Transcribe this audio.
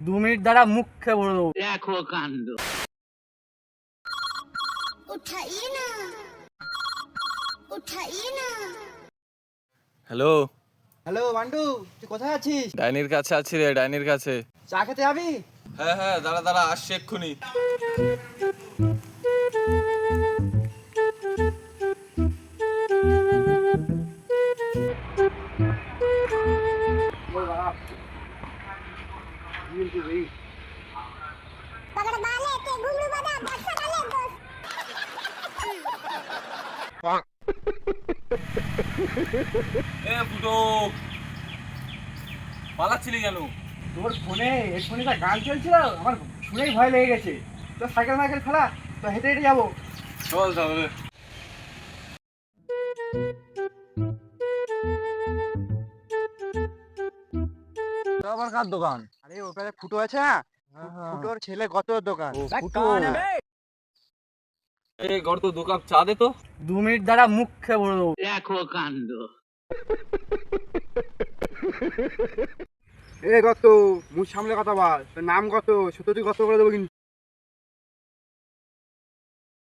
2 minute দ্বারা মুখ খেয়ে ভরে দেবো। দেখো কাণ্ড। उठाइए ना उठाइए ना। হ্যালো, হ্যালো বান্টু, তুই কোথায় আছিস? ডাইনির কাছে আছি রে, ডাইনির কাছে। চা খেতে যাবি? হ্যাঁ হ্যাঁ, দাঁড়া দাঁড়া, আসছি এক্ষুনি। पकड़ बाले के घुंगरू बजा बक्सा डाले दोस्त। এ ফুটো, পালাচ্ছিলি কেন? তোর ফোনে হেডফোনে একটা গান চলছিল, আমার শুনেই ভয় লেগে গেছে। তো সাইকেল মাইকেল ফেলা, তো হেঁটে হেঁটে যাবো। চল তাহলে। আবার কার দোকান? আরে ওখানে ফুটো আছে না, ফুটোর ছেলে কত দোকান। ও, দেখ, ফুটো। কান হবে। এই গর্ত, 2 কাপ চা দে তো। 2 মিনিট দ্বারা মুখ খেয়ে ভরে দেবো। দেখো কাণ্ড। এ কত মুখ সামলে কথা বল, তোর নাম কত, সত্যি কত করে দেবো কিন্তু।